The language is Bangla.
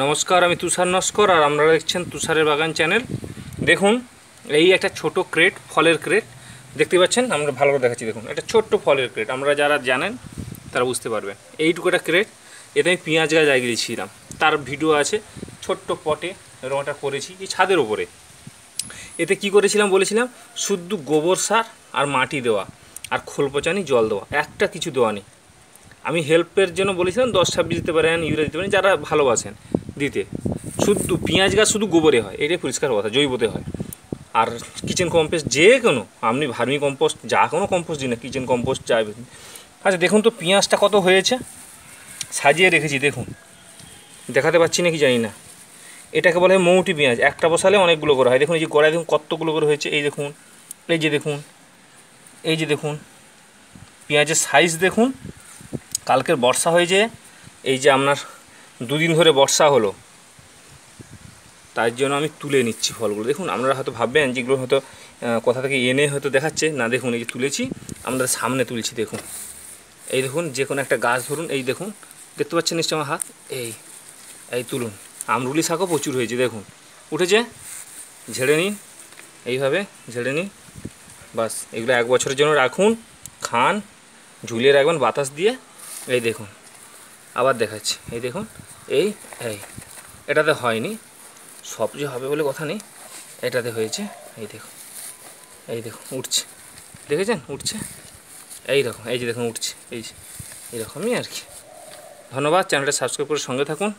নমস্কার, আমি তুষার নস্কর আর আপনারা দেখছেন তুষারের বাগান চ্যানেল। দেখুন, এই একটা ছোট ক্রেট, ফলের ক্রেট দেখতে পাচ্ছেন। আমরা ভালো করে দেখাচ্ছি। দেখুন, একটা ছোট্ট ফলের ক্রেট, আমরা যারা জানেন তারা বুঝতে পারবেন। এইটুকু একটা ক্রেট, এতে আমি পেঁয়াজ গাছ লাগিয়েছিলাম। তার ভিডিও আছে, ছোট্ট পটে এরকম একটা করেছি, এই ছাদের ওপরে। এতে কি করেছিলাম বলেছিলাম, শুদ্ধ গোবর সার আর মাটি দেওয়া আর খোল পচানি জল দেওয়া, একটা কিছু দেওয়া নেই। আমি হেল্পের জন্য বলেছিলাম 10-26 দিতে পারেন, ইউরিয়া দিতে পারেন, যারা ভালোবাসেন দিতে। শুদ্ধ পেঁয়াজ গাছ শুধু গোবরে হয়, এটাই পরিষ্কার কথা, জৈবতে হয়। আর কিচেন কম্পোস্ট যে কোনো, আপনি ভার্মি কম্পোস্ট যা কোনো কম্পোস্ট দিন না, কিচেন কম্পোস্ট যাবে। আচ্ছা দেখুন তো পেঁয়াজটা কত হয়েছে, সাজিয়ে রেখেছি। দেখুন, দেখাতে পাচ্ছি না কি জানি না, এটাকে বলে হয় মৌটি পেঁয়াজ। একটা বসালে অনেকগুলো করে হয়। দেখুন এই যে গোড়ায় দেখুন কতগুলো করে হয়েছে। এই দেখুন, এই যে দেখুন, এই যে দেখুন পেঁয়াজের সাইজ দেখুন। কালকের বর্ষা হয়েছে, এই যে আপনার দুদিন ধরে বর্ষা হলো, তার জন্য আমি তুলে নিচ্ছি ফলগুলো। দেখুন, আপনারা হয়তো ভাববেন যেগুলো হয়তো কোথা থেকে এনে হয়তো দেখাচ্ছে না। দেখুন, এই যে তুলেছি, আমাদের সামনে তুলছি। দেখুন, এই দেখুন, যে কোনো একটা গাছ ধরুন, এই দেখুন, দেখতে পাচ্ছেন নিশ্চয় আমার হাত, এই তুলুন। আমরুলি শাকও প্রচুর হয়েছে, দেখুন উঠেছে। ঝেড়ে নিন, এইভাবে ঝেড়ে নিন, বাস। এগুলো 1 বছরের জন্য রাখুন, খান, ঝুলিয়ে রাখবেন বাতাস দিয়ে। এই দেখুন, আবার দেখাচ্ছি। এই দেখুন, এই এই এটাতে হয়নি, সব যে হবে বলে কথা নেই, এটাতে হয়েছে। এই দেখুন, এই দেখুন উঠছে, দেখেছেন উঠছে। এই দেখুন, এই যে দেখুন উঠছে, এই যে এরকমই আর কি। ধন্যবাদ, চ্যানেলটা সাবস্ক্রাইব করে সঙ্গে থাকুন।